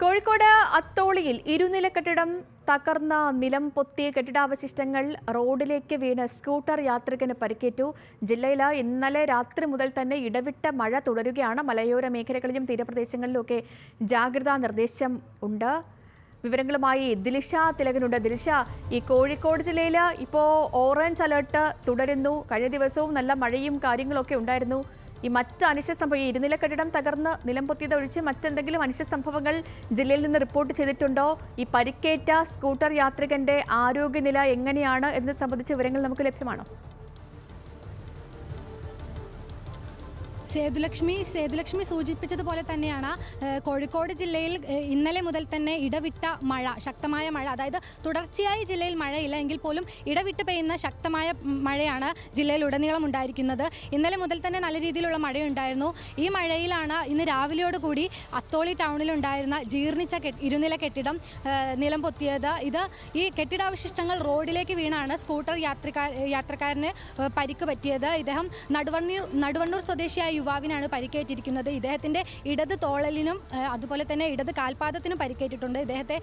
കോഴിക്കോട് അത്തോളിയിൽ ഇരുനില കെട്ടിടം തകർന്ന നിലം പൊത്തിയ കെട്ടിടാവശിഷ്ടങ്ങൾ റോഡിലേക്ക് വീണ് സ്കൂട്ടർ യാത്രികന് പരിക്കേറ്റു. ജില്ലയിൽ ഇന്നലെ രാത്രി മുതൽ തന്നെ ഇടവിട്ട മഴ തുടരുകയാണ്. മലയോര മേഖലകളിലും തീരപ്രദേശങ്ങളിലുമൊക്കെ ജാഗ്രതാ നിർദ്ദേശം ഉണ്ട്. വിവരങ്ങളുമായി ദിൽഷ തിലകനുണ്ട്. ദിൽഷ, ഈ കോഴിക്കോട് ജില്ലയിൽ ഇപ്പോൾ ഓറഞ്ച് അലേർട്ട് തുടരുന്നു. കഴിഞ്ഞ ദിവസവും നല്ല മഴയും കാര്യങ്ങളൊക്കെ ഉണ്ടായിരുന്നു. ഈ മറ്റ് അനിഷ്ട സംഭവം, ഈ ഇരുനില കെട്ടിടം തകർന്ന് നിലം പൊത്തിയത് ഒഴിച്ച് മറ്റെന്തെങ്കിലും അനിഷ്ട സംഭവങ്ങൾ ജില്ലയിൽ നിന്ന് റിപ്പോർട്ട് ചെയ്തിട്ടുണ്ടോ? ഈ പരിക്കേറ്റ സ്കൂട്ടർ യാത്രികന്റെ ആരോഗ്യനില എങ്ങനെയാണ് എന്നത് സംബന്ധിച്ച വിവരങ്ങൾ നമുക്ക് ലഭ്യമാണോ? സേതുലക്ഷ്മി സൂചിപ്പിച്ചതുപോലെ തന്നെയാണ് കോഴിക്കോട് ജില്ലയിൽ ഇന്നലെ മുതൽ തന്നെ ഇടവിട്ട മഴ, ശക്തമായ മഴ, അതായത് തുടർച്ചയായി ജില്ലയിൽ മഴയില്ല എങ്കിൽ പോലും ഇടവിട്ട് പെയ്യുന്ന ശക്തമായ മഴയാണ് ജില്ലയിൽ ഉടനീളം ഉണ്ടായിരിക്കുന്നത്. ഇന്നലെ മുതൽ തന്നെ നല്ല രീതിയിലുള്ള മഴയുണ്ടായിരുന്നു. ഈ മഴയിലാണ് ഇന്ന് രാവിലെയോടുകൂടി അത്തോളി ടൗണിലുണ്ടായിരുന്ന ജീർണിച്ച ഇരുനില കെട്ടിടം നിലം പൊത്തിയത്. ഈ കെട്ടിടാവശിഷ്ടങ്ങൾ റോഡിലേക്ക് വീണാണ് സ്കൂട്ടർ യാത്രക്കാരന് പരിക്ക് പറ്റിയത്. ഇദ്ദേഹം നടുവണ്ണൂർ സ്വദേശിയായ യുവാവിനാണ് പരിക്കേറ്റിരിക്കുന്നത്. ഇദ്ദേഹത്തിന്റെ ഇടത് തോളലിനും അതുപോലെ തന്നെ ഇടത് കാൽപാദത്തിനും പരിക്കേറ്റിട്ടുണ്ട്. ഇദ്ദേഹത്തെ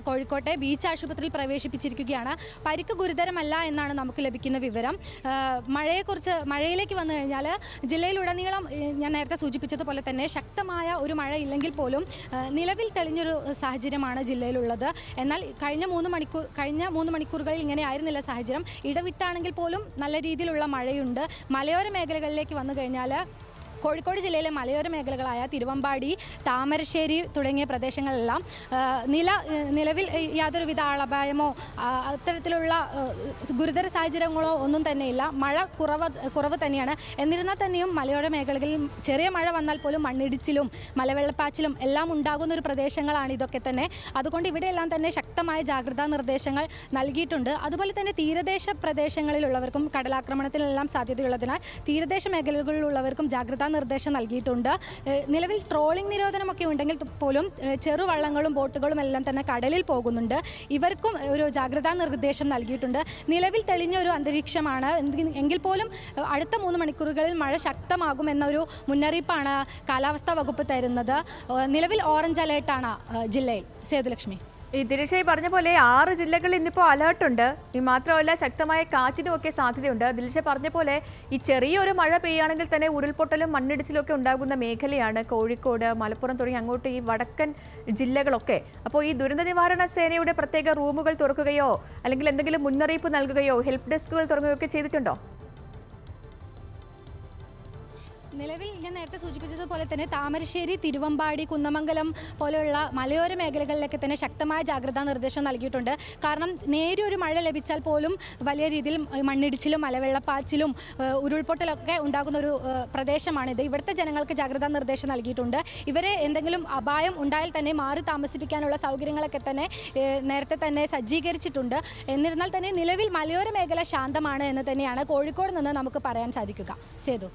കോഴിക്കോട്ടെ ബീച്ച് ആശുപത്രിയിൽ പ്രവേശിപ്പിച്ചിരിക്കുകയാണ്. പരിക്ക് ഗുരുതരമല്ല എന്നാണ് നമുക്ക് ലഭിക്കുന്ന വിവരം. മഴയിലേക്ക് വന്നു കഴിഞ്ഞാൽ ജില്ലയിലുടനീളം ഞാൻ നേരത്തെ സൂചിപ്പിച്ചതുപോലെ തന്നെ ശക്തമായ ഒരു മഴ ഇല്ലെങ്കിൽ പോലും നിലവിൽ തെളിഞ്ഞൊരു സാഹചര്യമാണ് ജില്ലയിലുള്ളത്. എന്നാൽ കഴിഞ്ഞ മൂന്ന് മണിക്കൂറുകളിൽ ഇങ്ങനെ ആയിരുന്നില്ല സാഹചര്യം. ഇടവിട്ടാണെങ്കിൽ പോലും നല്ല രീതിയിലുള്ള മഴയുണ്ട്. മലയോര മേഖലകളിലേക്ക് വന്നു കഴിഞ്ഞാൽ കോഴിക്കോട് ജില്ലയിലെ മലയോര മേഖലകളായ തിരുവമ്പാടി, താമരശ്ശേരി തുടങ്ങിയ പ്രദേശങ്ങളെല്ലാം നിലവിൽ യാതൊരുവിധ ആളപായമോ അത്തരത്തിലുള്ള ഗുരുതര സാഹചര്യങ്ങളോ ഒന്നും തന്നെയില്ല. മഴ കുറവ് തന്നെയാണ്. എന്നിരുന്നാൽ തന്നെയും മലയോര മേഖലകളിൽ ചെറിയ മഴ വന്നാൽ പോലും മണ്ണിടിച്ചിലും മലവെള്ളപ്പാച്ചിലും എല്ലാം ഉണ്ടാകുന്ന ഒരു പ്രദേശങ്ങളാണ് ഇതൊക്കെ തന്നെ. അതുകൊണ്ട് ഇവിടെയെല്ലാം തന്നെ ശക്തമായ ജാഗ്രതാ നിർദ്ദേശങ്ങൾ നൽകിയിട്ടുണ്ട്. അതുപോലെ തന്നെ തീരദേശ പ്രദേശങ്ങളിലുള്ളവർക്കും കടലാക്രമണത്തിനെല്ലാം സാധ്യതയുള്ളതിനാൽ തീരദേശ മേഖലകളിലുള്ളവർക്കും ജാഗ്രതാ നിർദ്ദേശം നൽകിയിട്ടുണ്ട്. നിലവിൽ ട്രോളിംഗ് നിരോധനമൊക്കെ ഉണ്ടെങ്കിൽ പോലും ചെറുവള്ളങ്ങളും ബോട്ടുകളും എല്ലാം തന്നെ കടലിൽ പോകുന്നുണ്ട്. ഇവർക്കും ഒരു ജാഗ്രതാ നിർദ്ദേശം നൽകിയിട്ടുണ്ട്. നിലവിൽ തെളിഞ്ഞ ഒരു അന്തരീക്ഷമാണ്. എങ്കിൽ പോലും അടുത്ത 3 മണിക്കൂറുകളിൽ മഴ ശക്തമാകുമെന്നൊരു മുന്നറിയിപ്പാണ് കാലാവസ്ഥാ വകുപ്പ് തരുന്നത്. നിലവിൽ ഓറഞ്ച് അലേർട്ടാണ് ജില്ലയിൽ. സേതുലക്ഷ്മി, ഈ ദിൽഷ പറഞ്ഞ പോലെ 6 ജില്ലകളിൽ ഇന്നിപ്പോൾ അലേർട്ടുണ്ട്. ഈ മാത്രമല്ല ശക്തമായ കാറ്റിനും ഒക്കെ സാധ്യതയുണ്ട്. ദിൽഷ പറഞ്ഞ പോലെ ഈ ചെറിയൊരു മഴ പെയ്യുകയാണെങ്കിൽ തന്നെ ഉരുൾപൊട്ടലും മണ്ണിടിച്ചിലും ഒക്കെ ഉണ്ടാകുന്ന മേഖലയാണ് കോഴിക്കോട്, മലപ്പുറം തുടങ്ങി അങ്ങോട്ട് ഈ വടക്കൻ ജില്ലകളൊക്കെ. അപ്പോൾ ഈ ദുരന്ത നിവാരണ സേനയുടെ പ്രത്യേക റൂമുകൾ തുറക്കുകയോ അല്ലെങ്കിൽ എന്തെങ്കിലും മുന്നറിയിപ്പ് നൽകുകയോ ഹെൽപ്പ് ഡെസ്കുകൾ തുറക്കുകയോ ഒക്കെ ചെയ്തിട്ടുണ്ടോ? നിലവിൽ ഞാൻ നേരത്തെ സൂചിപ്പിച്ചതുപോലെ തന്നെ താമരശ്ശേരി, തിരുവമ്പാടി, കുന്നമംഗലം പോലെയുള്ള മലയോര മേഖലകളിലൊക്കെ തന്നെ ശക്തമായ ജാഗ്രതാ നിർദ്ദേശം നൽകിയിട്ടുണ്ട്. കാരണം നേരിയൊരു മഴ ലഭിച്ചാൽ പോലും വലിയ രീതിയിൽ മണ്ണിടിച്ചിലും മലവെള്ളപ്പാച്ചിലും ഉരുൾപൊട്ടലൊക്കെ ഉണ്ടാകുന്ന ഒരു പ്രദേശമാണിത്. ഇവിടുത്തെ ജനങ്ങൾക്ക് ജാഗ്രതാ നിർദ്ദേശം നൽകിയിട്ടുണ്ട്. ഇവരെ എന്തെങ്കിലും അപായം ഉണ്ടായാൽ തന്നെ മാറി താമസിപ്പിക്കാനുള്ള സൗകര്യങ്ങളൊക്കെ തന്നെ നേരത്തെ തന്നെ സജ്ജീകരിച്ചിട്ടുണ്ട്. എന്നിരുന്നാൽ തന്നെ നിലവിൽ മലയോര മേഖല ശാന്തമാണ് എന്ന് തന്നെയാണ് കോഴിക്കോട് നിന്ന് നമുക്ക് പറയാൻ സാധിക്കുക. സേതു.